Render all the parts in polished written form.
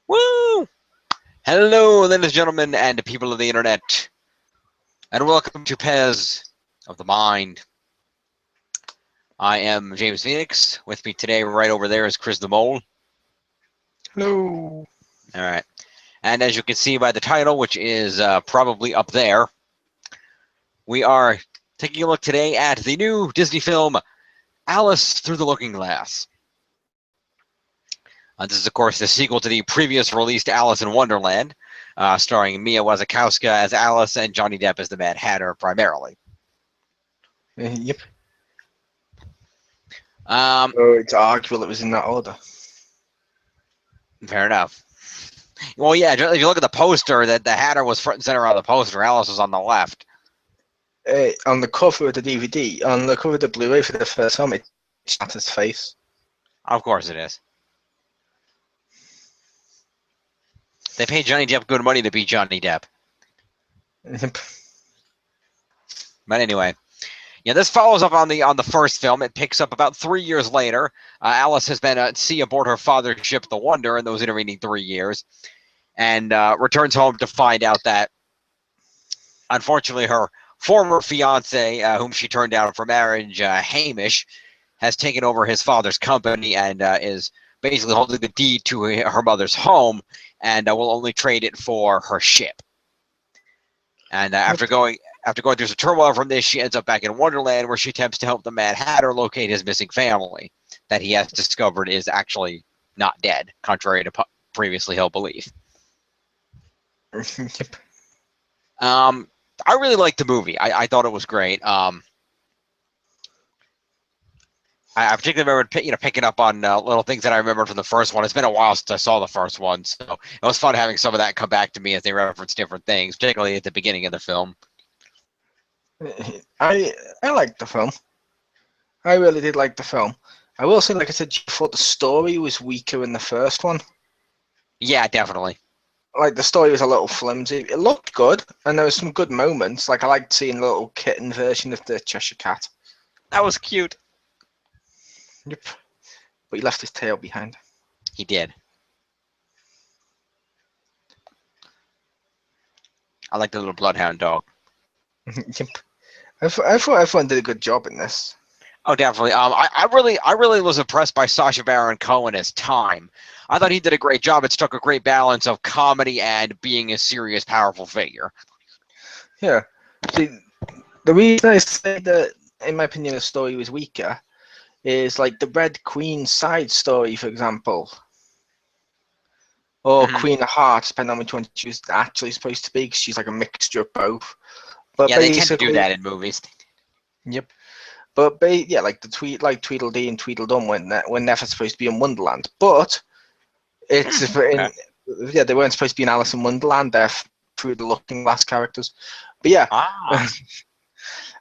Woo! Hello, ladies and gentlemen, and people of the internet, and welcome to Pez of the Mind. I am James Phoenix. With me today, right over there, is Chris the Mole. Hello. All right. And as you can see by the title, which is probably up there, we are taking a look today at the new Disney film, Alice Through the Looking Glass. This is, of course, the sequel to the previous released Alice in Wonderland, starring Mia Wasikowska as Alice and Johnny Depp as the Mad Hatter, primarily. Yep. Um, So it's arguable it was in that order. Fair enough. Well, yeah, if you look at the poster, that the Hatter was front and center on the poster. Alice was on the left. On the cover of the DVD, on the cover of the Blu-ray for the first time, it's not his face. Of course it is. They paid Johnny Depp good money to be Johnny Depp. Yep. But anyway, yeah, this follows up on the first film. It picks up about 3 years later. Alice has been at sea aboard her father's ship, the Wonder, in those intervening 3 years, and returns home to find out that, unfortunately, her former fiance, whom she turned down for marriage, Hamish, has taken over his father's company and is basically holding the deed to her mother's home, and will only trade it for her ship. And after going through some turmoil from this, she ends up back in Wonderland, where she attempts to help the Mad Hatter locate his missing family that he has discovered is actually not dead, contrary to previously held belief. Yep. I really liked the movie. I thought it was great. I particularly remember, picking up on little things that I remembered from the first one. It's been a while since I saw the first one, so it was fun having some of that come back to me as they reference different things, particularly at the beginning of the film. I liked the film. I really did like the film. I will say, like I said, I thought the story was weaker in the first one. Yeah, definitely. Like the story was a little flimsy. It looked good, and there was some good moments. Like I liked seeing the little kitten version of the Cheshire Cat. That was cute. Yep. But he left his tail behind. He did. I like the little bloodhound dog. Yep. I thought everyone did a good job in this. Oh, definitely. I really was impressed by Sacha Baron Cohen as Time. I thought he did a great job. It struck a great balance of comedy and being a serious, powerful figure. Yeah. See, the reason I say that, in my opinion, the story was weaker is like the Red Queen side story, for example, or Queen of Hearts, depending on which one she was actually supposed to be, because she's like a mixture of both. But yeah, they tend to do that in movies. Yep. But yeah, like Tweedledee and Tweedledum were never supposed to be in Wonderland. But it's Okay. yeah, they weren't supposed to be in Alice in Wonderland. They're through the Looking Glass characters. But yeah,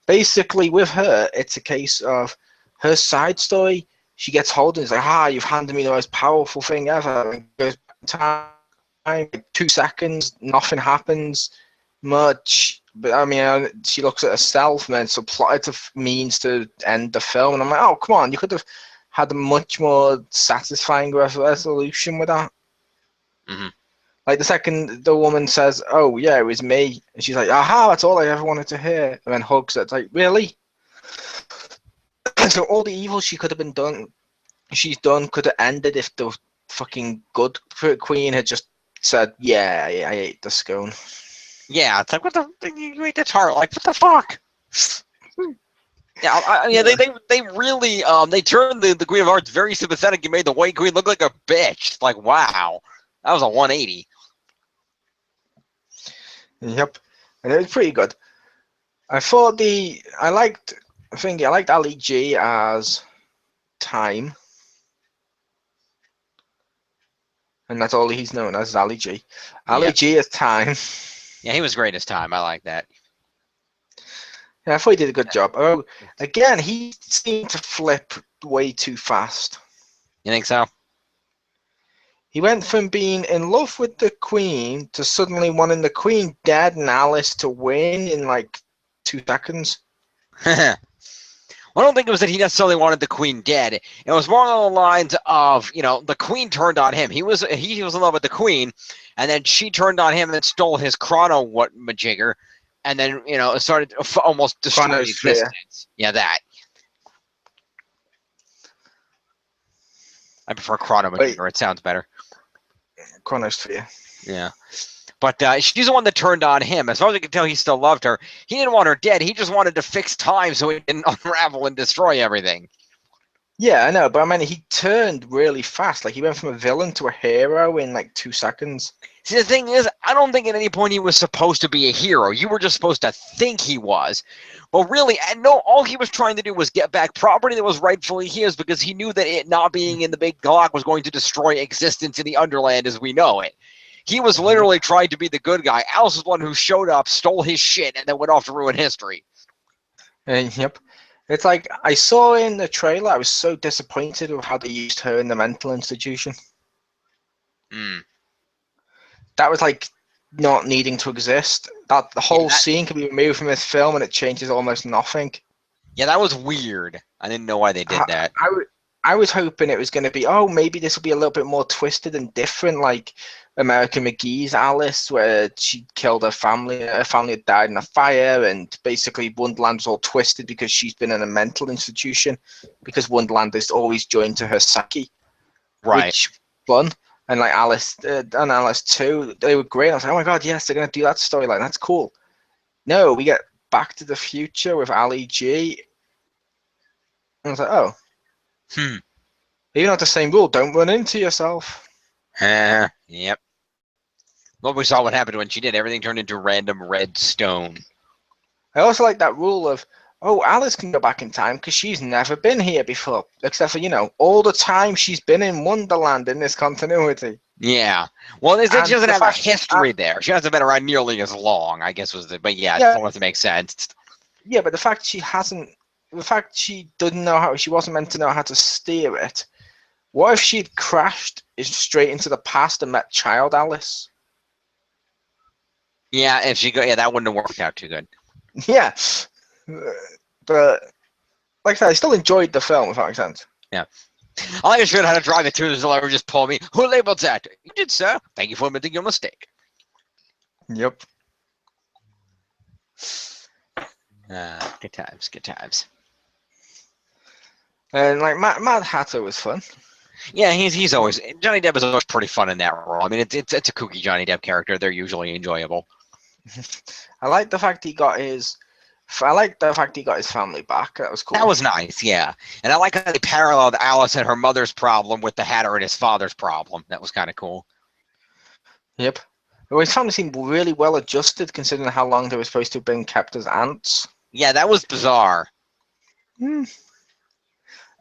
basically with her, it's a case of her side story. She gets hold and it's like, you've handed me the most powerful thing ever. And goes back in time, like 2 seconds, nothing happens much. But I mean, she looks at herself and then supplied a means to end the film. And I'm like, oh, come on, you could have had a much more satisfying resolution with that. Mm-hmm. Like the second the woman says, "Oh yeah, it was me," and she's like, "Aha, that's all I ever wanted to hear," and then hugs her. It's like, really? So all the evil she could have been done, she's done, could have ended if the fucking good queen had just said, "Yeah, I ate the scone." Yeah, it's like, what the? You ate the tart. Like, what the fuck? Yeah, they really they turned the Queen of Hearts very sympathetic. You made the White Queen look like a bitch. Like, wow, that was a 180. Yep, and it was pretty good. I liked Ali G as Time, and that's all he's known as, Ali G. Ali Yeah, G as Time. yeah, he was great this time. I like that. Yeah, I thought he did a good job. Oh, again, he seemed to flip way too fast. You think so? He went from being in love with the Queen to suddenly wanting the Queen dead and Alice to win in like 2 seconds. Well, I don't think it was that he necessarily wanted the queen dead. It was more along the lines of, the queen turned on him. He was in love with the queen, and then she turned on him and stole his chrono what majigger, and then started almost destroying Chronosphere. existence. Yeah, that. I prefer chrono Wait, majigger. It sounds better. Chronosphere. Yeah. But she's the one that turned on him. As far as I could tell, he still loved her. He didn't want her dead. He just wanted to fix time so he didn't unravel and destroy everything. Yeah, I know, but I mean, he turned really fast. Like he went from a villain to a hero in like 2 seconds. See, the thing is, I don't think at any point he was supposed to be a hero. You were just supposed to think he was. But really, and no, all he was trying to do was get back property that was rightfully his because he knew that it not being in the big clock was going to destroy existence in the Underland as we know it. He was literally trying to be the good guy. Alice was the one who showed up, stole his shit, and then went off to ruin history. Yep. It's like I saw in the trailer. I was so disappointed with how they used her in the mental institution. Mm. That was like not needing to exist. That the whole Yeah, scene can be removed from this film, and it changes almost nothing. yeah, that was weird. I didn't know why they did that. I was hoping it was going to be, oh, maybe this will be a little bit more twisted and different, like American McGee's Alice, where she killed her family. Her family had died in a fire, and basically Wonderland's all twisted because she's been in a mental institution, because Wonderland is always joined to her psyche, Right. which fun. And like Alice and Alice too, they were great. I was like, oh my god, yes, they're going to do that storyline. That's cool. No, we get Back to the Future with Ali G. And I was like, oh, Hmm. even at the same rule, don't run into yourself. Yep. Well, we saw what happened when she did. Everything turned into random red stone. I also like that rule of, oh, Alice can go back in time because she's never been here before, except for, all the time she's been in Wonderland in this continuity. Yeah. Well, she And doesn't the have a fact, history there. She hasn't been around nearly as long, I guess was the. But yeah, it yeah, still doesn't make sense. yeah, but the fact she didn't know how, she wasn't meant to know how to steer it. What if she'd crashed straight into the past and met Child Alice? Yeah, if she go, yeah, that wouldn't have worked out too good. Yeah, but like I said, I still enjoyed the film, if that makes sense. Yeah. I like I should how to drive it too. The driver just pull me. Who labeled that? You did, sir. Thank you for admitting your mistake. Yep. Good times, good times. And like Mad Hatter was fun. Yeah, he's always Johnny Depp is always pretty fun in that role. I mean, it's a kooky Johnny Depp character. They're usually enjoyable. I like the fact he got his. I like the fact he got his family back. That was cool. That was nice, yeah. And I like how they paralleled Alice and her mother's problem with the Hatter and his father's problem. That was kind of cool. Yep. Well, his family seemed really well adjusted considering how long they were supposed to have been kept as ants. Yeah, that was bizarre.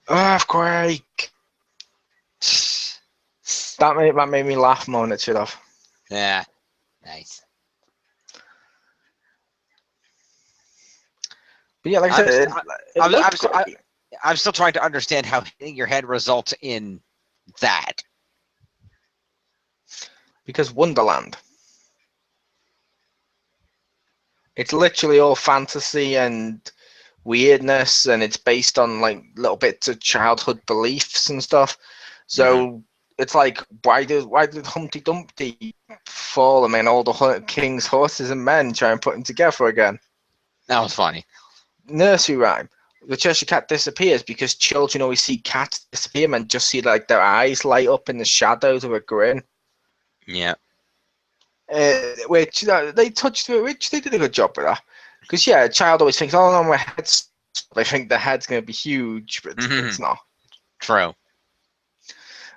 Earthquake. That made me laugh more than it should have. Yeah, nice. But yeah, like I said, I'm still trying to understand how hitting your head results in that. Because Wonderland. It's literally all fantasy and weirdness, and it's based on like little bits of childhood beliefs and stuff. So it's like, why did Humpty Dumpty fall? I mean, all the king's horses and men try and put them together again. That was funny. Nursery rhyme. The Cheshire Cat disappears because children always see cats disappear and just see like their eyes light up in the shadows of a grin. Yeah. Which they touched it, which they did a good job with that. Because yeah, a child always thinks, "Oh no, my head's." They think the head's going to be huge, but it's not. True.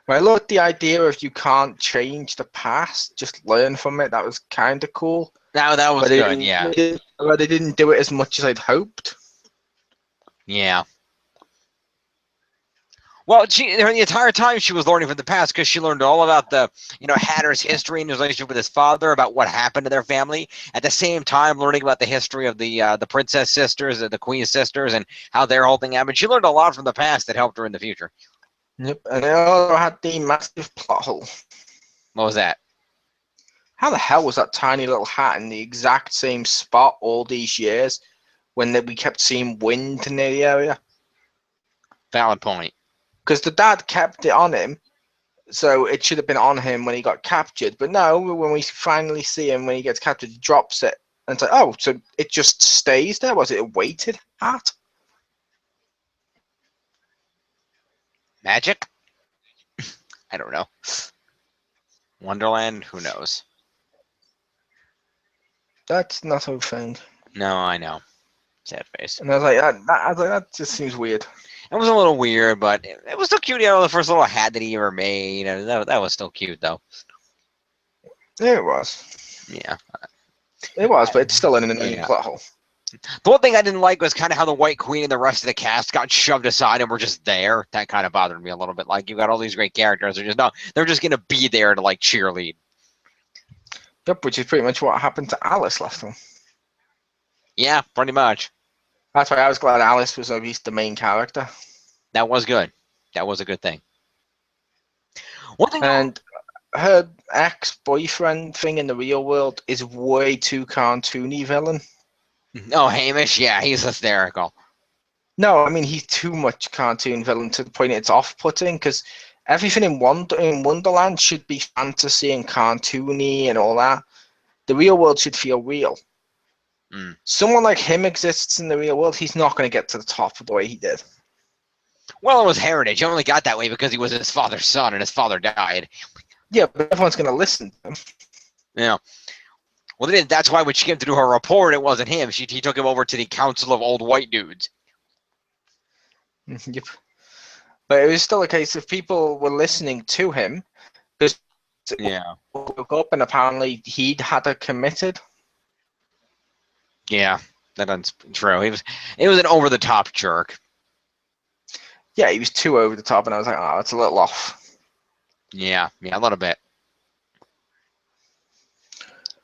But I loved the idea of you can't change the past, just learn from it. That was kind of cool. That was good. Yeah. But they didn't do it as much as I'd hoped. Yeah. Well, the entire time she was learning from the past because she learned all about the, Hatter's history and his relationship with his father, about what happened to their family. At the same time, learning about the history of the princess sisters, the queen sisters, and how their whole thing happened. She learned a lot from the past that helped her in the future. Yep, and they also had the massive plot hole. What was that? How the hell was that tiny little hat in the exact same spot all these years when we kept seeing wind near the area? Valid point. Because the dad kept it on him, so it should have been on him when he got captured. But no, when we finally see him when he gets captured, he drops it. And it's like, oh, so it just stays there? Was it a weighted hat? Magic? I don't know. Wonderland? Who knows? That's not a thing. No, I know. Sad face. And I was like, that just seems weird. It was a little weird, but it was still cute. You know, the first little hat that he ever made. That was still cute, though. Yeah, it was. Yeah. It was, but it's still an annoying plot hole. The one thing I didn't like was kind of how the White Queen and the rest of the cast got shoved aside and were just there. That kind of bothered me a little bit. Like, you got all these great characters. They're just going to be there to, like, cheerlead. Yep, which is pretty much what happened to Alice last time. Yeah, pretty much. That's why I was glad Alice was at least the main character. That was good. That was a good thing. One thing and her ex-boyfriend thing in the real world is way too cartoony villain. Oh, Hamish? Yeah, he's hysterical. No, I mean, he's too much cartoon villain to the point it's off-putting, because everything in Wonderland should be fantasy and cartoony and all that. The real world should feel real. Someone like him exists in the real world, he's not going to get to the top of the way he did. Well, it was heritage. He only got that way because he was his father's son and his father died. Yeah, but everyone's going to listen to him. Yeah. Well, that's why when she came to do her report, it wasn't him. He took him over to the Council of Old White Dudes. Yep. But it was still a case of people were listening to him because woke up and apparently he'd had her committed. Yeah, that's true. It was an over-the-top jerk. Yeah, he was too over the top, and I was like, oh, it's a little off. Yeah, a little bit.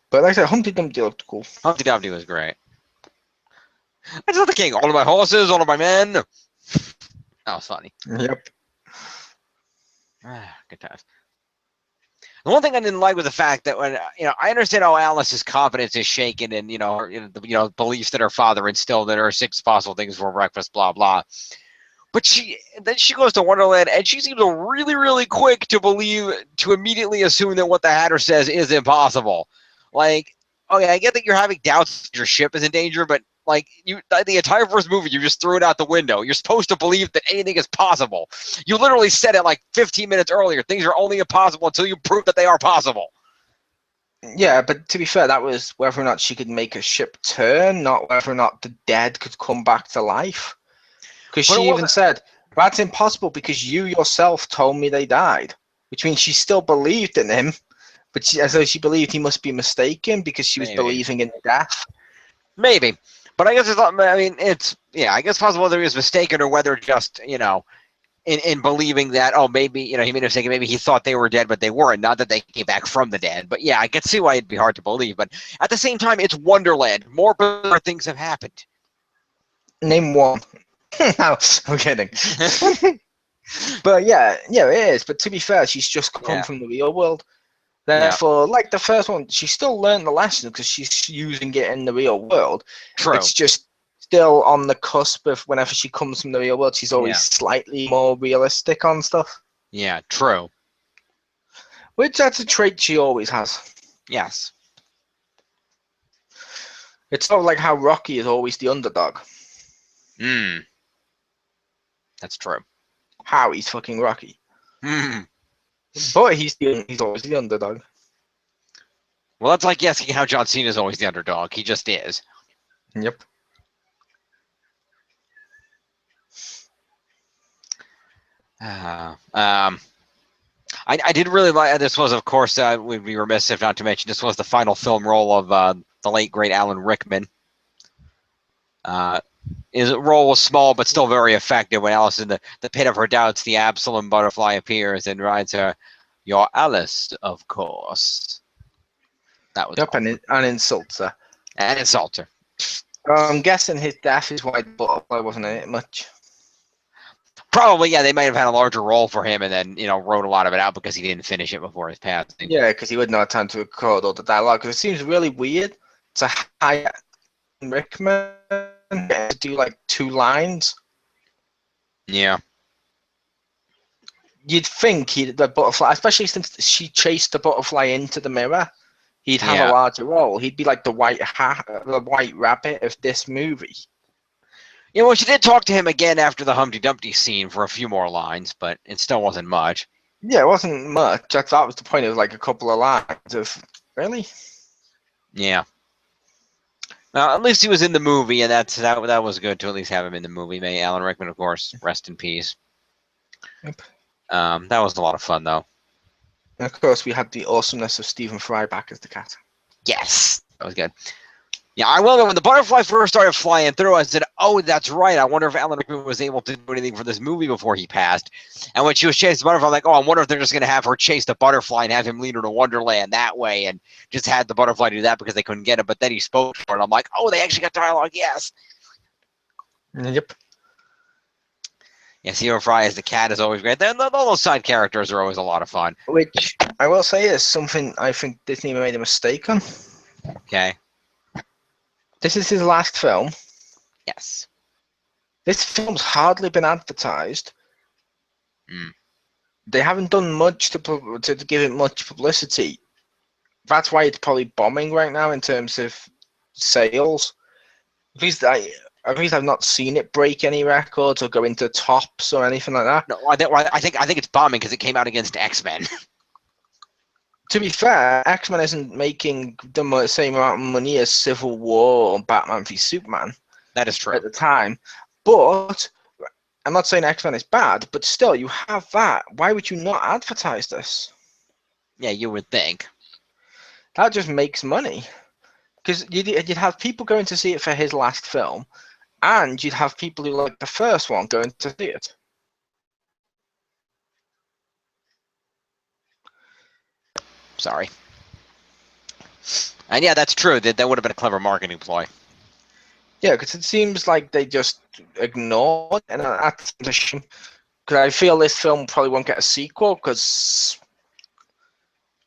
But like I said, Humpty Dumpty looked cool. Humpty Dumpty was great. I just love the king. All of my horses, all of my men. That was funny. Yep. Good times. The one thing I didn't like was the fact that when I understand how Alice's confidence is shaken and her beliefs that her father instilled in her 6 possible things for breakfast, blah blah. But then she goes to Wonderland and she seems really, really quick to immediately assume that what the Hatter says is impossible. Like, okay, I get that you're having doubts that your ship is in danger, but like the entire first movie, you just threw it out the window. You're supposed to believe that anything is possible. You literally said it like 15 minutes earlier. Things are only impossible until you prove that they are possible. Yeah, but to be fair, that was whether or not she could make a ship turn, not whether or not the dead could come back to life. Because she even said, that's impossible because you yourself told me they died. Which means she still believed in him, but as though she believed he must be mistaken because she was believing in death. Maybe. But I guess I guess possible whether he was mistaken or whether just, in believing that, maybe, he made a mistake, maybe he thought they were dead, but they weren't, not that they came back from the dead. But yeah, I can see why it'd be hard to believe. But at the same time, it's Wonderland. More bizarre things have happened. Name one. No, I'm kidding. But yeah, it is. But to be fair, she's just come from the real world. Therefore, like the first one, she still learned the lesson because she's using it in the real world. True. It's just still on the cusp of whenever she comes from the real world, she's always slightly more realistic on stuff. Yeah, true. Which that's a trait she always has. Yes. It's sort of like how Rocky is always the underdog. That's true. How he's fucking Rocky. But he's always the underdog. Well, that's like asking how John Cena is always the underdog. He just is. Yep. I did really like this. Was, of course, we'd be remiss if not to mention this was the final film role of the late great Alan Rickman. His role was small but still very effective. When Alice, in the pit of her doubts, the Absalom butterfly appears and writes her, "Your Alice, of course." That was and insults her. And insults her. I'm guessing his death is why the butterfly wasn't in it much. Probably, yeah. They might have had a larger role for him, and then wrote a lot of it out because he didn't finish it before his passing. Yeah, because he wouldn't have time to record all the dialogue. Because it seems really weird to hire Rickman to do like 2 lines. Yeah. you'd think the butterfly, especially since she chased the butterfly into the mirror, he'd have a Yeah. larger role. He'd be like the the white rabbit of this movie. Yeah, well, she did talk to him again after the Humpty Dumpty scene for a few more lines, but it still wasn't much. Yeah, it wasn't much. That was the point. It was like a couple of lines of really. Yeah. Well, at least he was in the movie, and that was good to at least have him in the movie. May Alan Rickman, of course, rest in peace. Yep. That was a lot of fun, though. And of course, we had the awesomeness of Stephen Fry back as the cat. Yes, that was good. Yeah, I will. When the butterfly first started flying through, I said, "Oh, that's right. I wonder if Alan Rickman was able to do anything for this movie before he passed." And when she was chasing the butterfly, I'm like, "Oh, I wonder if they're just going to have her chase the butterfly and have him lead her to Wonderland that way, and just had the butterfly do that because they couldn't get it." But then he spoke for it. I'm like, "Oh, they actually got dialogue. Yes." Yep. Yeah, Stephen Fry as the cat is always great. Then all those side characters are always a lot of fun. Which I will say is something I think Disney made a mistake on. Okay. This is his last film. Yes. This film's hardly been advertised. Mm. They haven't done much to give it much publicity. That's why it's probably bombing right now in terms of sales. At least I've not seen it break any records or go into tops or anything like that. No, I think it's bombing because it came out against X-Men. To be fair, X-Men isn't making the same amount of money as Civil War or Batman v Superman That is true. at the time. But I'm not saying X-Men is bad, but still, you have that. Why would you not advertise this? Yeah, you would think. That just makes money. Because you'd have people going to see it for his last film, and you'd have people who like the first one going to see it. Sorry. And yeah, that's true. That would have been a clever marketing ploy. Yeah, because it seems like they just ignored, and that's a shame. Because I feel this film probably won't get a sequel because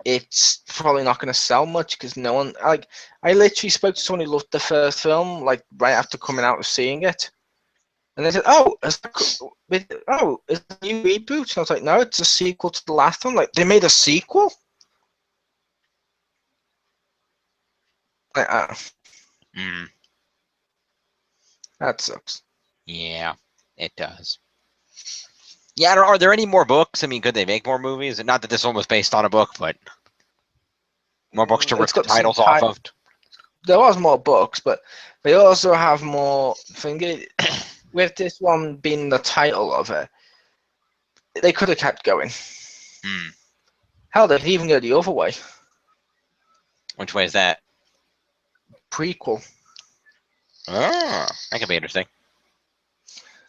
it's probably not going to sell much. Because no one like I literally spoke to someone who loved the first film like right after coming out of seeing it, and they said, "Oh, is it a new reboot?" And I was like, "No, it's a sequel to the last one. Like they made a sequel." Like, Mm. that sucks. Yeah, it does. Yeah, are there any more books? I mean, could they make more movies? Not that this one was based on a book, but more books to rip It's the got the same titles off of. There was more books, but they also have more thingy. With this one being the title of it, they could have kept going. Hmm. Hell, they could even go the other way. Which way is that? Prequel. Oh, that could be interesting.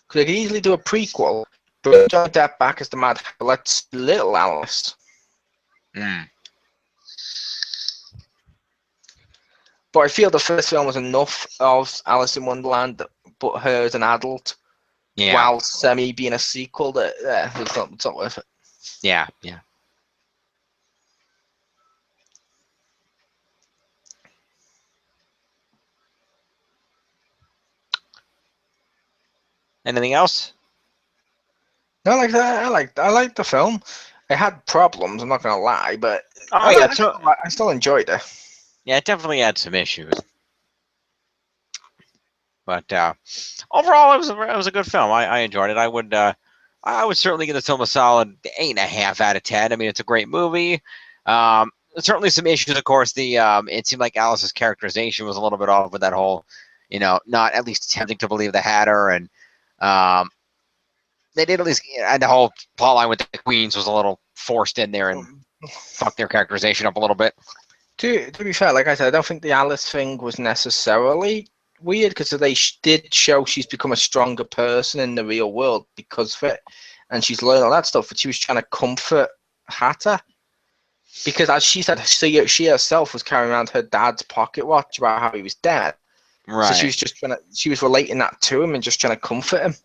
Because they could easily do a prequel, bring Johnny Depp back as the Mad Hatter, let's little Alice. Hmm. But I feel the first film was enough of Alice in Wonderland, but her as an adult, Yeah. while semi being a sequel, that it's not worth it. Yeah. Yeah. Anything else? No, like that. I like the film. It had problems. I'm not gonna lie, but Oh yeah. So I still enjoyed it. yeah, it definitely had some issues. But overall, it was a good film. I enjoyed it. I would certainly give this film a solid 8.5 out of 10. I mean, it's a great movie. Certainly some issues, of course. It seemed like Alice's characterization was a little bit off with that whole, not at least attempting to believe the Hatter, and they did at least, and the whole plotline with the Queens was a little forced in there and fucked their characterization up a little bit. To be fair, like I said, I don't think the Alice thing was necessarily weird because they did show she's become a stronger person in the real world because of it, and she's learned all that stuff. But she was trying to comfort Hatter because, as she said, she herself was carrying around her dad's pocket watch about how he was dead. Right. So she was relating that to him and just trying to comfort him.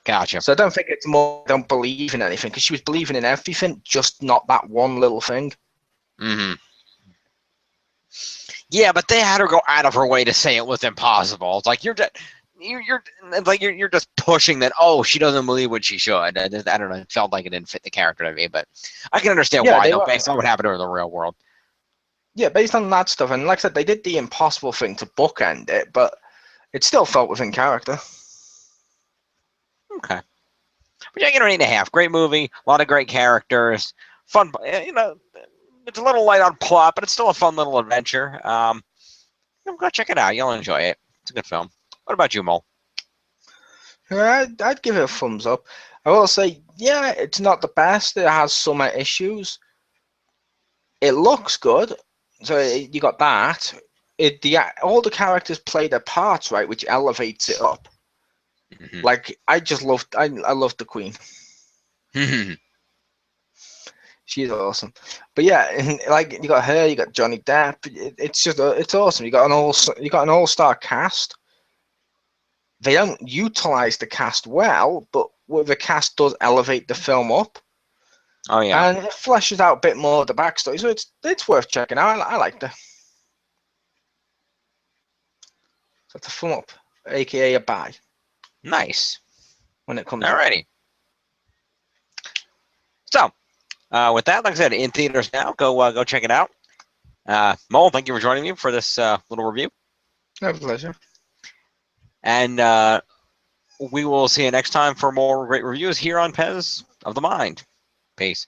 Gotcha. So I don't think it's more don't believe in anything because she was believing in everything, just not that one little thing. Mm-hmm. Yeah, but they had her go out of her way to say it was impossible. It's like you're you're just pushing that. Oh, she doesn't believe what she should. I don't know. It felt like it didn't fit the character to me, but I can understand Yeah, why they though, were. based on what happened to her in the real world. Yeah, based on that stuff, and like I said, they did the impossible thing to bookend it, but it still felt within character. Okay, but yeah, you know, 8.5. Great movie, a lot of great characters, fun. You know, it's a little light on plot, but it's still a fun little adventure. Go check it out. You'll enjoy it. It's a good film. What about you, Mole? I'd give it a thumbs up. I will say, yeah, it's not the best. It has some issues. It looks good, so you got that. All the characters play their parts right, which elevates it up. Mm-hmm. Like I loved the Queen. She's awesome. But yeah, and like you got her, you got Johnny Depp. It's just it's awesome. You got an all-star cast. They don't utilize the cast well, but the cast does elevate the film up, Oh yeah, and it fleshes out a bit more of the backstory. So it's worth checking out. I liked it. So it's a thumb up, aka a buy nice. when it comes out. Alrighty. So, with that, like I said, in theaters now. Go check it out. Mole, thank you for joining me for this little review. My pleasure. And we will see you next time for more great reviews here on Pez of the Mind. Peace.